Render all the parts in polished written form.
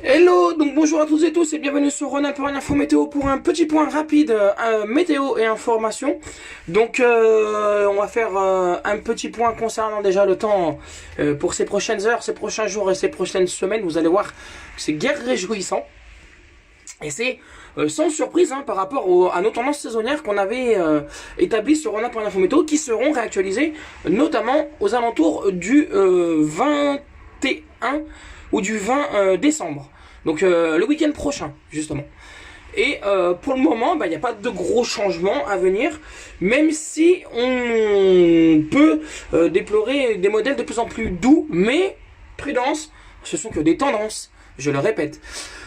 Hello, donc bonjour à toutes et tous et bienvenue sur Ronald pour une info météo pour un petit point rapide météo et information. Donc on va faire un petit point concernant déjà le temps pour ces prochaines heures, ces prochains jours et ces prochaines semaines. Vous allez voir que c'est guère réjouissant. Et c'est sans surprise par rapport à nos tendances saisonnières qu'on avait établies sur Ronald pour une info météo qui seront réactualisées notamment aux alentours du 21 ou du 20 décembre. Donc le week-end prochain, justement. Et pour le moment, il n'y a pas de gros changements à venir, même si on peut déplorer des modèles de plus en plus doux, mais prudence, ce sont que des tendances, je le répète.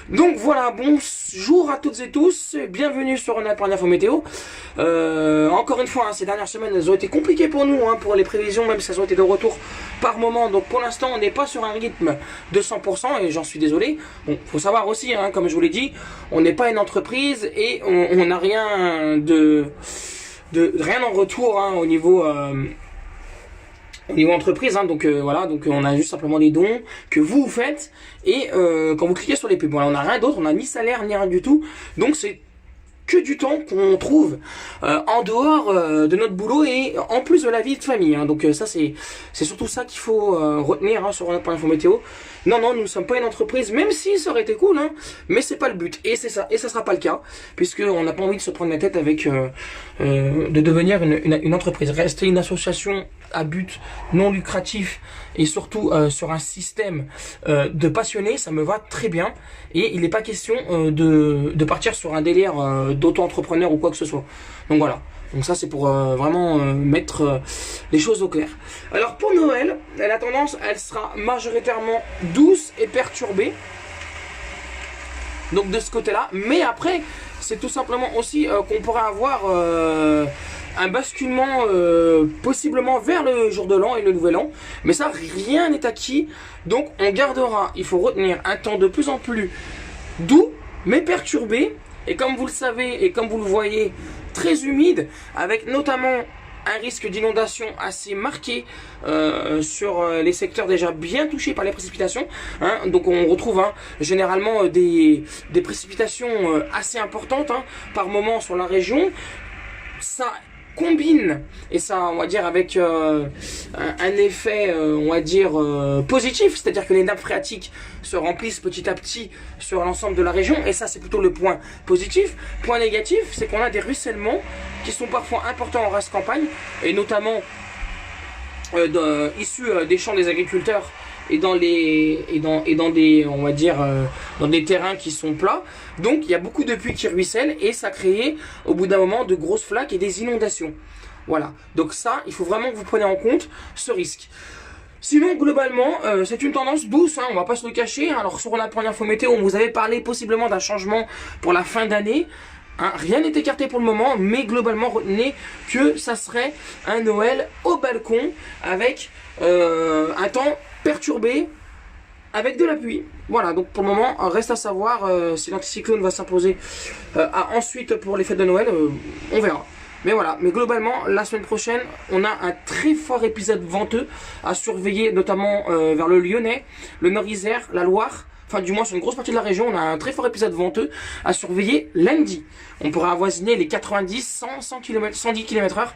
Donc voilà, bonjour à toutes et tous, bienvenue sur Ronald pour l'info météo. Encore une fois, ces dernières semaines, elles ont été compliquées pour nous, pour les prévisions, même si elles ont été de retour par moment. Donc pour l'instant, on n'est pas sur un rythme de 100% et j'en suis désolé. Bon, faut savoir aussi, comme je vous l'ai dit, on n'est pas une entreprise et on n'a rien rien en retour au niveau entreprise, donc voilà, donc on a juste simplement des dons que vous faites et quand vous cliquez sur les pubs, voilà, on n'a rien d'autre, on n'a ni salaire ni rien du tout, donc c'est que du temps qu'on trouve en dehors de notre boulot et en plus de la vie de famille, donc ça c'est surtout ça qu'il faut retenir sur notre info météo. Non, nous ne sommes pas une entreprise, même si ça aurait été cool, mais c'est pas le but, et c'est ça, et ça sera pas le cas, puisque on n'a pas envie de se prendre la tête avec de devenir une entreprise. Rester une association à but non lucratif et surtout sur un système de passionnés, ça me va très bien, et il n'est pas question de partir sur un délire d'auto-entrepreneur ou quoi que ce soit. Donc voilà. Donc ça c'est pour vraiment mettre les choses au clair. Alors pour Noël, la tendance elle sera majoritairement douce et perturbée. Donc de ce côté là. Mais après c'est tout simplement aussi qu'on pourrait avoir un basculement possiblement vers le jour de l'an et le nouvel an. Mais ça rien n'est acquis. Donc on gardera, il faut retenir, un temps de plus en plus doux mais perturbé. Et comme vous le savez et comme vous le voyez, très humide, avec notamment un risque d'inondation assez marqué sur les secteurs déjà bien touchés par les précipitations. Donc on retrouve généralement des précipitations assez importantes par moment sur la région. Ça combine, et ça on va dire avec un effet on va dire positif, c'est-à-dire que les nappes phréatiques se remplissent petit à petit sur l'ensemble de la région, et ça c'est plutôt le point positif. Point négatif, c'est qu'on a des ruissellements qui sont parfois importants en race campagne, et notamment issus des champs des agriculteurs et dans des on va dire dans des terrains qui sont plats. Donc il y a beaucoup de pluie qui ruissellent et ça crée au bout d'un moment de grosses flaques et des inondations. Voilà, donc ça il faut vraiment que vous preniez en compte ce risque. Sinon globalement c'est une tendance douce, on va pas se le cacher. Alors sur la première info météo on vous avait parlé possiblement d'un changement pour la fin d'année. Rien n'est écarté pour le moment, mais globalement retenez que ça serait un Noël au balcon avec un temps perturbé avec de la pluie. Voilà, donc pour le moment reste à savoir si l'anticyclone va s'imposer ensuite pour les fêtes de Noël, on verra. Mais voilà, mais globalement la semaine prochaine on a un très fort épisode venteux à surveiller, notamment vers le Lyonnais, le Nord-Isère, la Loire. Enfin du moins sur une grosse partie de la région, on a un très fort épisode venteux à surveiller lundi. On pourra avoisiner les 90, 100 km, 110 km/h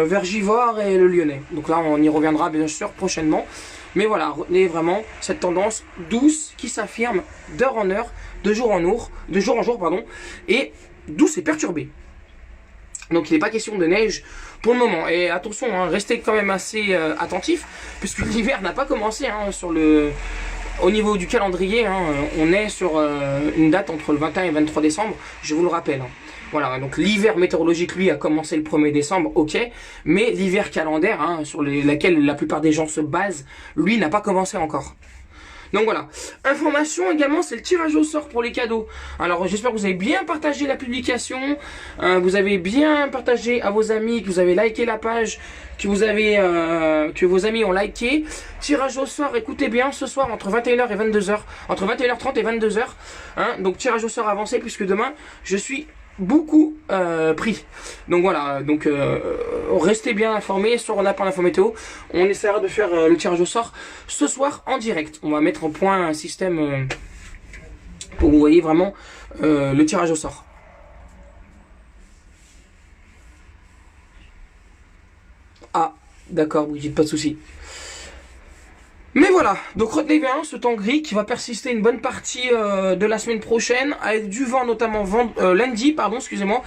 vers Givors et le Lyonnais. Donc là on y reviendra bien sûr prochainement. Mais voilà, retenez vraiment cette tendance douce qui s'affirme d'heure en heure, de jour en jour, et douce et perturbée. Donc il n'est pas question de neige pour le moment. Et attention, restez quand même assez attentifs, puisque l'hiver n'a pas commencé au niveau du calendrier. On est sur une date entre le 21 et 23 décembre, je vous le rappelle. Voilà, donc l'hiver météorologique, lui, a commencé le 1er décembre, ok, mais l'hiver calendaire, sur laquelle la plupart des gens se basent, lui, n'a pas commencé encore. Donc voilà, information également, c'est le tirage au sort pour les cadeaux. Alors j'espère que vous avez bien partagé la publication, vous avez bien partagé à vos amis, que vous avez liké la page, que vos amis ont liké. Tirage au sort, écoutez bien, ce soir entre 21h et 22h, entre 21h30 et 22h, donc tirage au sort avancé, puisque demain je suis beaucoup pris. Donc voilà, donc restez bien informés sur On apprend l'info météo. On essaiera de faire le tirage au sort ce soir en direct. On va mettre en point un système pour que vous voyez vraiment le tirage au sort. Ah, d'accord, Brigitte, pas de souci. Mais voilà, donc retenez bien ce temps gris qui va persister une bonne partie de la semaine prochaine, avec du vent notamment lundi, pardon, excusez-moi,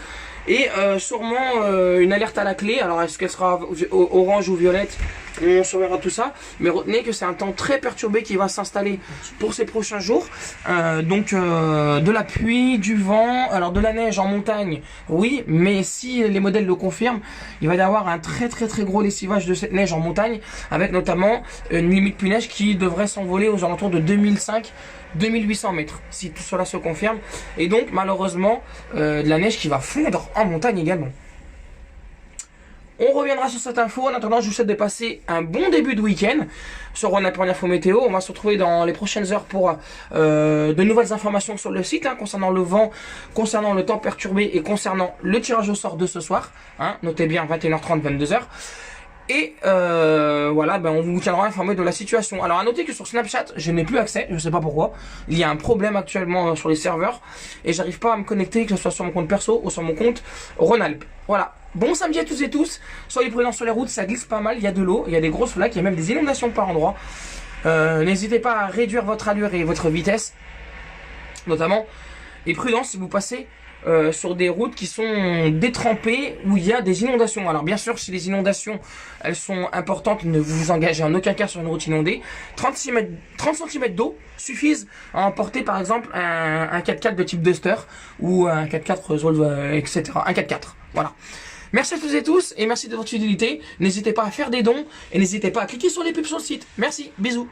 et sûrement une alerte à la clé. Alors est-ce qu'elle sera orange ou violette? On surveillera tout ça, mais retenez que c'est un temps très perturbé qui va s'installer pour ces prochains jours. Donc de la pluie, du vent, alors de la neige en montagne, oui, mais si les modèles le confirment, il va y avoir un très gros lessivage de cette neige en montagne, avec notamment une limite pluie neige qui devrait s'envoler aux alentours de 2500-2800 mètres, si tout cela se confirme. Et donc malheureusement de la neige qui va fondre en montagne également. On reviendra sur cette info. En attendant, je vous souhaite de passer un bon début de week-end sur Rhône-Alpes Info Météo. On va se retrouver dans les prochaines heures pour de nouvelles informations sur le site, concernant le vent, concernant le temps perturbé et concernant le tirage au sort de ce soir. Notez bien 21h30, 22h. Et voilà, on vous tiendra informé de la situation. Alors à noter que sur Snapchat, je n'ai plus accès, je sais pas pourquoi. Il y a un problème actuellement sur les serveurs et j'arrive pas à me connecter, que ce soit sur mon compte perso ou sur mon compte Rhône-Alpes. Voilà. Bon samedi à tous et tous. Soyez prudents sur les routes, ça glisse pas mal, il y a de l'eau, il y a des grosses flaques, il y a même des inondations par endroits. N'hésitez pas à réduire votre allure et votre vitesse, notamment. Et prudence si vous passez sur des routes qui sont détrempées où il y a des inondations. Alors bien sûr, si les inondations elles sont importantes, ne vous engagez en aucun cas sur une route inondée. 30 cm d'eau suffisent à emporter par exemple un 4x4 de type Duster ou un 4x4 Zolv, etc. Un 4x4, voilà. Merci à toutes et tous et merci de votre fidélité. N'hésitez pas à faire des dons et n'hésitez pas à cliquer sur les pubs sur le site. Merci, bisous.